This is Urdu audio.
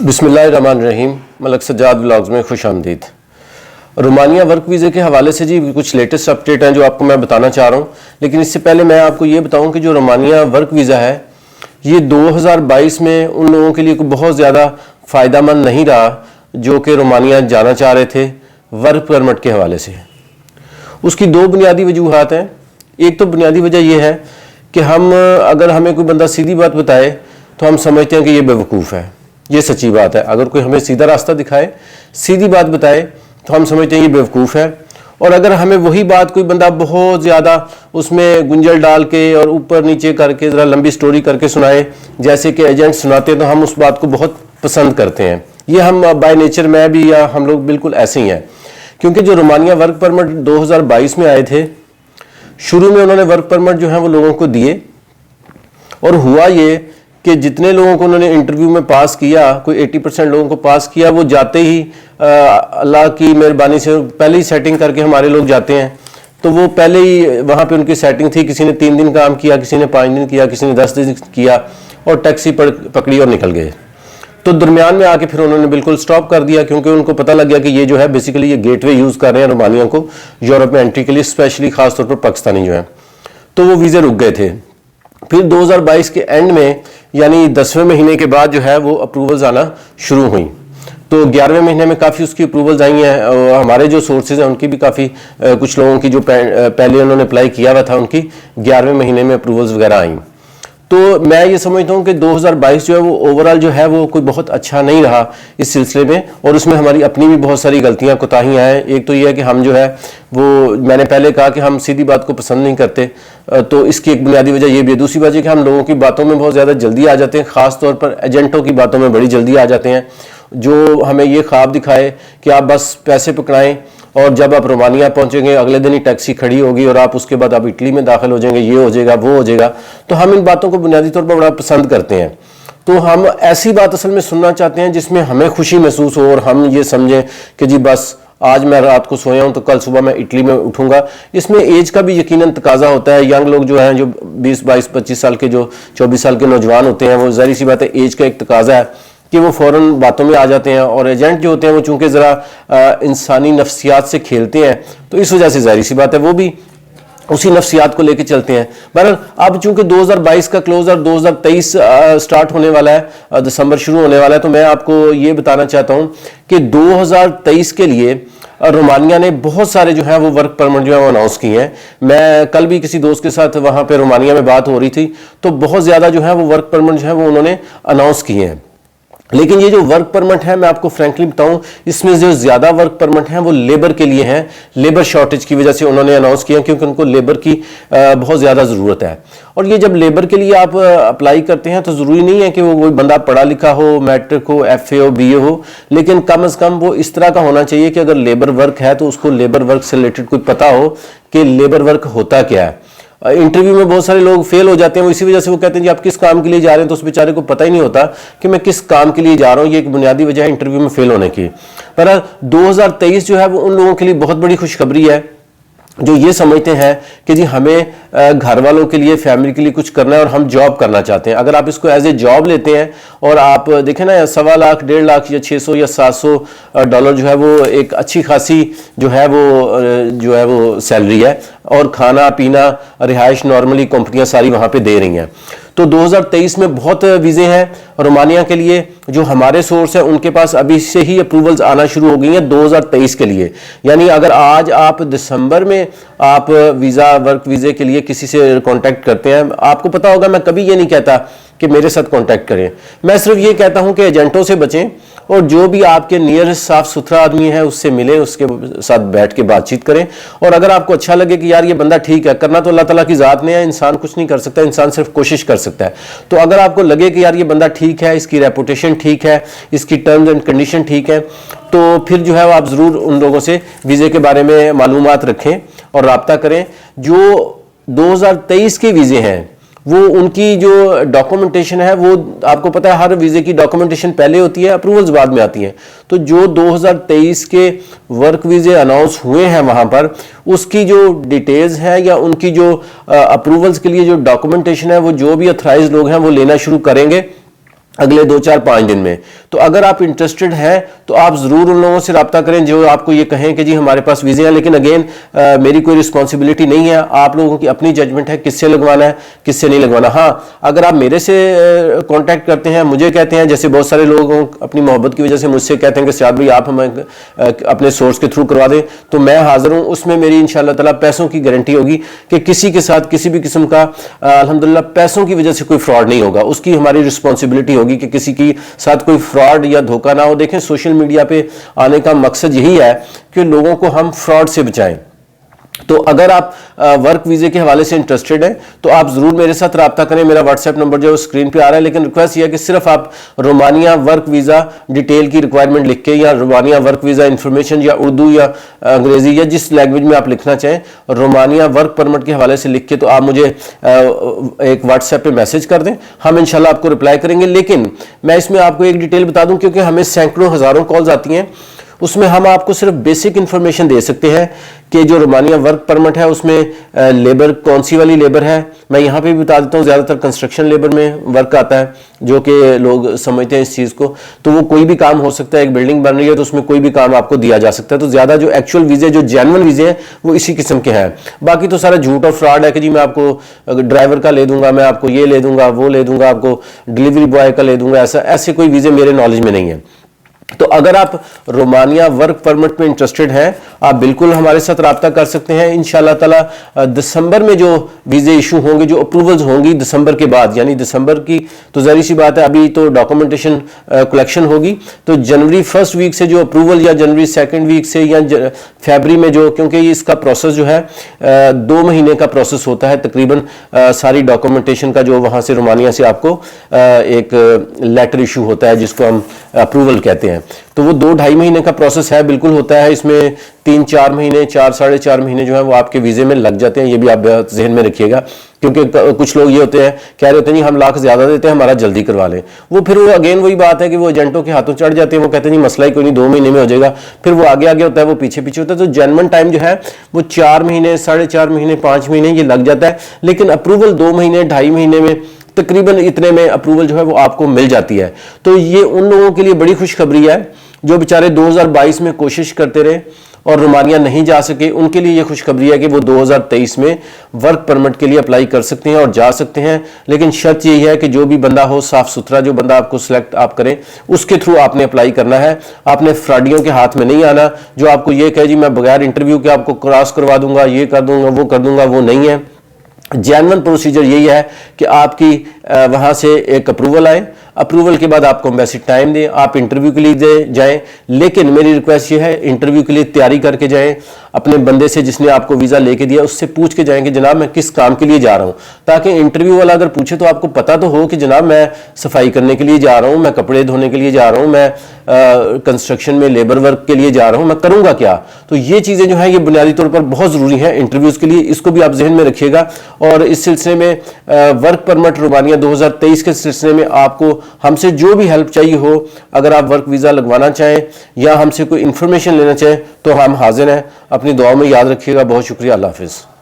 بسم اللہ الرحمن الرحیم. ملک سجاد ولاگز میں خوش آمدید. رومانیہ ورک ویزے کے حوالے سے جی کچھ لیٹسٹ اپڈیٹ ہیں جو آپ کو میں بتانا چاہ رہا ہوں، لیکن اس سے پہلے میں آپ کو یہ بتاؤں کہ جو رومانیہ ورک ویزا ہے یہ 2022 میں ان لوگوں کے لیے بہت زیادہ فائدہ مند نہیں رہا جو کہ رومانیہ جانا چاہ رہے تھے ورک پرمٹ کے حوالے سے. اس کی دو بنیادی وجوہات ہیں. ایک تو بنیادی وجہ یہ ہے کہ اگر ہمیں کوئی بندہ سیدھی بات بتائے تو ہم سمجھتے ہیں کہ یہ بیوقوف ہے. یہ سچی بات ہے. اگر کوئی ہمیں سیدھا راستہ دکھائے، سیدھی بات بتائے تو ہم سمجھتے ہیں یہ بیوقوف ہے. اور اگر ہمیں وہی بات کوئی بندہ بہت زیادہ اس میں گنجل ڈال کے اور اوپر نیچے کر کے ذرا لمبی سٹوری کر کے سنائے جیسے کہ ایجنٹ سناتے ہیں تو ہم اس بات کو بہت پسند کرتے ہیں. یہ ہم بائی نیچر میں بھی یا ہم لوگ بالکل ایسے ہی ہیں. کیونکہ جو رومانیہ ورک پرمٹ 2022 میں آئے تھے، شروع میں انہوں نے ورک پرمٹ جو ہے وہ لوگوں کو دیے، اور ہوا یہ کہ جتنے لوگوں کو انہوں نے انٹرویو میں پاس کیا، کوئی 80% لوگوں کو پاس کیا، وہ جاتے ہی اللہ کی مہربانی سے پہلے ہی سیٹنگ کر کے ہمارے لوگ جاتے ہیں. تو وہ پہلے ہی وہاں پہ ان کی سیٹنگ تھی. کسی نے 3 دن کام کیا، کسی نے 5 دن کیا، کسی نے 10 دن کیا، اور ٹیکسی پکڑی اور نکل گئے. تو درمیان میں آ کے پھر انہوں نے بالکل سٹاپ کر دیا، کیونکہ ان کو پتہ لگ گیا کہ یہ جو ہے بیسیکلی یہ گیٹ وے یوز کر رہے ہیں رومانیہ کو یورپ میں انٹری کے لیے، اسپیشلی خاص طور پر پاکستانی جو ہیں. تو وہ ویزے رک گئے تھے. پھر 2022 کے اینڈ میں یعنی 10ویں مہینے کے بعد جو ہے وہ اپروولز آنا شروع ہوئیں. تو 11ویں مہینے میں کافی اس کی اپروولز آئی ہیں. ہمارے جو سورسز ہیں ان کی بھی کافی کچھ لوگوں کی جو پہلے انہوں نے اپلائی کیا ہوا تھا ان کی 11ویں مہینے میں اپروولز وغیرہ آئیں. تو میں یہ سمجھتا ہوں کہ 2022 جو ہے وہ اوورال جو ہے وہ کوئی بہت اچھا نہیں رہا اس سلسلے میں، اور اس میں ہماری اپنی بھی بہت ساری غلطیاں کوتاہیاں ہیں. ایک تو یہ ہے کہ ہم جو ہے وہ میں نے پہلے کہا کہ ہم سیدھی بات کو پسند نہیں کرتے، تو اس کی ایک بنیادی وجہ یہ بھی ہے. دوسری وجہ کہ ہم لوگوں کی باتوں میں بہت زیادہ جلدی آ جاتے ہیں، خاص طور پر ایجنٹوں کی باتوں میں بڑی جلدی آ جاتے ہیں، جو ہمیں یہ خواب دکھائے کہ آپ بس پیسے پکڑائیں اور جب آپ رومانیہ پہنچیں گے اگلے دن ہی ٹیکسی کھڑی ہوگی اور آپ اس کے بعد آپ اٹلی میں داخل ہو جائیں گے، یہ ہو جائے گا، وہ ہو جائے گا. تو ہم ان باتوں کو بنیادی طور پر بڑا پسند کرتے ہیں. تو ہم ایسی بات اصل میں سننا چاہتے ہیں جس میں ہمیں خوشی محسوس ہو اور ہم یہ سمجھیں کہ جی بس آج میں رات کو سویا ہوں تو کل صبح میں اٹلی میں اٹھوں گا. اس میں ایج کا بھی یقیناً تقاضا ہوتا ہے. ینگ لوگ جو ہیں جو 20 22 25 سال کے جو 24 سال کے نوجوان ہوتے ہیں، وہ ظاہر سی بات ہے ایج کا ایک تقاضا ہے کہ وہ فوراً باتوں میں آ جاتے ہیں. اور ایجنٹ جو ہوتے ہیں وہ چونکہ ذرا انسانی نفسیات سے کھیلتے ہیں تو اس وجہ سے ظاہر سی بات ہے وہ بھی اسی نفسیات کو لے کے چلتے ہیں. بہرحال اب چونکہ 2022 کا کلوز اور 2023 سٹارٹ ہونے والا ہے، دسمبر شروع ہونے والا ہے، تو میں آپ کو یہ بتانا چاہتا ہوں کہ 2023 کے لیے رومانیہ نے بہت سارے جو ہیں وہ ورک پرمٹ جو ہے وہ اناؤنس کیے ہیں. میں کل بھی کسی دوست کے ساتھ وہاں پہ رومانیہ میں بات ہو رہی تھی، تو بہت زیادہ جو ہے وہ ورک پرمٹ جو ہے وہ انہوں نے اناؤنس کیے ہیں. لیکن یہ جو ورک پرمٹ ہے میں آپ کو فرینکلی بتاؤں، اس میں جو زیادہ ورک پرمٹ ہیں وہ لیبر کے لیے ہیں. لیبر شارٹیج کی وجہ سے انہوں نے اناؤنس کیا کیونکہ ان کو لیبر کی بہت زیادہ ضرورت ہے. اور یہ جب لیبر کے لیے آپ اپلائی کرتے ہیں تو ضروری نہیں ہے کہ وہ کوئی بندہ پڑھا لکھا ہو، میٹرک ہو، ایف اے ہو، بی اے ہو، لیکن کم از کم وہ اس طرح کا ہونا چاہیے کہ اگر لیبر ورک ہے تو اس کو لیبر ورک سے ریلیٹڈ کوئی پتہ ہو کہ لیبر ورک ہوتا کیا ہے. انٹرویو میں بہت سارے لوگ فیل ہو جاتے ہیں، وہ اسی وجہ سے وہ کہتے ہیں جی آپ کس کام کے لیے جا رہے ہیں، تو اس بیچارے کو پتہ ہی نہیں ہوتا کہ میں کس کام کے لیے جا رہا ہوں. یہ ایک بنیادی وجہ ہے انٹرویو میں فیل ہونے کی. پر 2023 جو ہے وہ ان لوگوں کے لیے بہت بڑی خوشخبری ہے جو یہ سمجھتے ہیں کہ جی ہمیں گھر والوں کے لیے، فیملی کے لیے کچھ کرنا ہے اور ہم جاب کرنا چاہتے ہیں. اگر آپ اس کو ایز اے جاب لیتے ہیں اور آپ دیکھیں نا 1.25 لاکھ 1.5 لاکھ یا 600 یا 700 ڈالر جو ہے وہ ایک اچھی خاصی جو ہے وہ سیلری ہے، اور کھانا پینا رہائش نارملی کمپنیاں ساری وہاں پہ دے رہی ہیں. تو 2023 میں بہت ویزے ہیں رومانیہ کے لیے. جو ہمارے سورس ہیں ان کے پاس ابھی سے ہی اپروولز آنا شروع ہو گئی ہیں 2023 کے لیے. یعنی اگر آج آپ دسمبر میں آپ ورک ویزے کے لیے کسی سے کانٹیکٹ کرتے ہیں، آپ کو پتا ہوگا میں کبھی یہ نہیں کہتا کہ میرے ساتھ کانٹیکٹ کریں. میں صرف یہ کہتا ہوں کہ ایجنٹوں سے بچیں اور جو بھی آپ کے نیئرسٹ صاف ستھرا آدمی ہے اس سے ملیں، اس کے ساتھ بیٹھ کے بات چیت کریں. اور اگر آپ کو اچھا لگے کہ یار یہ بندہ ٹھیک ہے، کرنا تو اللہ تعالیٰ کی ذات نے ہے، انسان کچھ نہیں کر سکتا، انسان صرف کوشش کر سکتا ہے. تو اگر آپ کو لگے کہ یار یہ بندہ ٹھیک ہے، اس کی ریپوٹیشن ٹھیک ہے، اس کی ٹرمز اینڈ کنڈیشن ٹھیک ہے، تو پھر جو ہے وہ آپ ضرور ان لوگوں سے ویزے کے بارے میں معلومات رکھیں اور رابطہ کریں. جو 2023 کے ویزے ہیں وہ ان کی جو ڈاکومنٹیشن ہے وہ آپ کو پتا ہے ہر ویزے کی ڈاکومنٹیشن پہلے ہوتی ہے، اپروولز بعد میں آتی ہیں. تو جو 2023 کے ورک ویزے اناؤنس ہوئے ہیں وہاں پر اس کی جو ڈیٹیلز ہیں یا ان کی جو اپروولز کے لیے جو ڈاکومنٹیشن ہے وہ جو بھی اتھرائز لوگ ہیں وہ لینا شروع کریں گے. اگلے 2-4-5 دن میں. تو اگر آپ انٹرسٹڈ ہیں تو آپ ضرور ان لوگوں سے رابطہ کریں جو آپ کو یہ کہیں کہ جی ہمارے پاس ویزے ہیں. لیکن اگین میری کوئی رسپانسبلٹی نہیں ہے, آپ لوگوں کی اپنی ججمنٹ ہے کس سے لگوانا ہے کس سے نہیں لگوانا. ہاں اگر آپ میرے سے کانٹیکٹ کرتے ہیں, مجھے کہتے ہیں, جیسے بہت سارے لوگ اپنی محبت کی وجہ سے مجھ سے کہتے ہیں کہ سیاد بھائی آپ ہمیں اپنے سورس کے تھرو کروا دیں, تو میں حاضر ہوں. اس میں میری انشاءاللہ تعالیٰ پیسوں کی گارنٹی ہوگی کہ کسی کے ساتھ کسی بھی قسم کا الحمدللہ پیسوں کی وجہ سے کوئی فراڈ نہیں ہوگا. اس کی ہماری رسپانسبلٹی ہوگی کہ کسی کی ساتھ کوئی فراڈ یا دھوکہ نہ ہو. دیکھیں سوشل میڈیا پہ آنے کا مقصد یہی ہے کہ لوگوں کو ہم فراڈ سے بچائیں. تو اگر آپ ورک ویزے کے حوالے سے انٹرسٹڈ ہیں تو آپ ضرور میرے ساتھ رابطہ کریں. میرا واٹس ایپ نمبر جو ہے اسکرین پہ آ رہا ہے, لیکن ریکویسٹ یہ ہے کہ صرف آپ رومانیہ ورک ویزا ڈیٹیل کی ریکوائرمنٹ لکھ کے, یا رومانیہ ورک ویزا انفارمیشن, یا اردو یا انگریزی یا جس لینگویج میں آپ لکھنا چاہیں, رومانیہ ورک پرمٹ کے حوالے سے لکھ کے تو آپ مجھے ایک واٹس ایپ پہ میسج کر دیں, ہم انشاءاللہ آپ کو رپلائی کریں گے. لیکن میں اس میں آپ کو ایک ڈیٹیل بتا دوں, کیونکہ ہمیں سینکڑوں ہزاروں کالز آتی ہیں, اس میں ہم آپ کو صرف بیسک انفارمیشن دے سکتے ہیں کہ جو رومانیہ ورک پرمٹ ہے اس میں لیبر کون سی والی لیبر ہے. میں یہاں پہ بھی بتا دیتا ہوں, زیادہ تر کنسٹرکشن لیبر میں ورک آتا ہے جو کہ لوگ سمجھتے ہیں اس چیز کو. تو وہ کوئی بھی کام ہو سکتا ہے, ایک بلڈنگ بن رہی ہے تو اس میں کوئی بھی کام آپ کو دیا جا سکتا ہے. تو زیادہ جو ایکچوئل ویزے, جو جینون ویزے ہیں, وہ اسی قسم کے ہیں. باقی تو سارا جھوٹ اور فراڈ ہے کہ جی میں آپ کو ڈرائیور کا لے دوں گا, میں آپ کو یہ لے دوں گا, وہ لے دوں گا, آپ کو ڈلیوری بوائے کا لے دوں گا. ایسے کوئی ویزے میرے نالج میں نہیں ہے. تو اگر آپ رومانیہ ورک پرمٹ میں انٹرسٹڈ ہیں, آپ بالکل ہمارے ساتھ رابطہ کر سکتے ہیں. انشاءاللہ تعالیٰ دسمبر میں جو ویزے ایشو ہوں گے, جو اپروولز ہوں گی دسمبر کے بعد, یعنی دسمبر کی تو ظاہر سی بات ہے ابھی تو ڈاکومنٹیشن کلیکشن ہوگی, تو جنوری فرسٹ ویک سے جو اپروول, یا جنوری سیکنڈ ویک سے, یا فیبری میں جو, کیونکہ اس کا پروسیس جو ہے 2 مہینے کا پروسیس ہوتا ہے تقریباً, ساری ڈاکومنٹیشن کا جو وہاں سے رومانیہ سے آپ کو ایک لیٹر ایشو ہوتا ہے جس کو ہم اپروول کہتے ہیں. تو وہ 2-2.5 مہینے کا پروسیس ہے, بالکل ہوتا ہے. اس میں 3-4 مہینے, 4-4.5 مہینے جو ہے وہ آپ کے ویزے میں لگ جاتے ہیں. یہ بھی آپ ذہن میں رکھیے گا, کیونکہ کچھ لوگ یہ ہوتے ہیں کہہ رہے ہوتے ہیں جی ہم لاکھ زیادہ دیتے ہیں, ہمارا جلدی کروا لیں. وہ پھر وہ اگین وہی بات ہے کہ وہ ایجنٹوں کے ہاتھوں چڑھ جاتے ہیں. وہ کہتے ہیں جی مسئلہ ہی کوئی نہیں, 2 مہینے میں ہو جائے گا. پھر وہ آگے ہوتا ہے, وہ پیچھے ہوتا ہے. تو جینون ٹائم جو ہے وہ 4 مہینے, 4.5 مہینے, 5 مہینے یہ لگ جاتا ہے. لیکن اپروول 2 مہینے, 2.5 مہینے میں تقریباً اتنے میں اپروول جو ہے وہ آپ کو مل جاتی ہے. تو یہ ان لوگوں کے لیے بڑی خوشخبری ہے جو بیچارے 2022 میں کوشش کرتے رہے اور رومانیہ نہیں جا سکے. ان کے لیے یہ خوشخبری ہے کہ وہ 2023 میں ورک پرمٹ کے لیے اپلائی کر سکتے ہیں اور جا سکتے ہیں. لیکن شرط یہی ہے کہ جو بھی بندہ ہو صاف ستھرا, جو بندہ آپ کو سلیکٹ آپ کریں اس کے تھرو آپ نے اپلائی کرنا ہے. آپ نے فراڈیوں کے ہاتھ میں نہیں آنا جو آپ کو یہ کہے جی میں بغیر انٹرویو کے آپ کو کراس کروا دوں گا, یہ کر دوں گا, وہ کر دوں گا. وہ نہیں ہے. جینون پروسیجر یہی ہے کہ آپ کی وہاں سے ایک اپروول آئے, اپروول کے بعد آپ کو ایمبیسی ٹائم دیں, آپ انٹرویو کے لیے جائیں. لیکن میری ریکویسٹ یہ ہے انٹرویو کے لیے تیاری کر کے جائیں. اپنے بندے سے جس نے آپ کو ویزا لے کے دیا اس سے پوچھ کے جائیں کہ جناب میں کس کام کے لیے جا رہا ہوں, تاکہ انٹرویو والا اگر پوچھے تو آپ کو پتہ تو ہو کہ جناب میں صفائی کرنے کے لیے جا رہا ہوں, میں کپڑے دھونے کے لیے جا رہا ہوں, میں کنسٹرکشن میں لیبر ورک کے لیے جا رہا ہوں, میں کروں گا کیا. تو یہ چیزیں جو ہیں یہ بنیادی طور پر بہت ضروری ہیں انٹرویوز کے لیے. اس کو بھی آپ ذہن میں رکھیے گا. اور اس سلسلے میں ورک پرمٹ رومانیہ 2023 کے سلسلے میں آپ کو ہم سے جو بھی ہیلپ چاہیے ہو, اگر آپ ورک ویزا لگوانا چاہیں یا ہم سے کوئی انفارمیشن لینا چاہیں تو ہم حاضر ہیں. اپنی دعاؤں میں یاد رکھیے گا. بہت شکریہ. اللہ حافظ.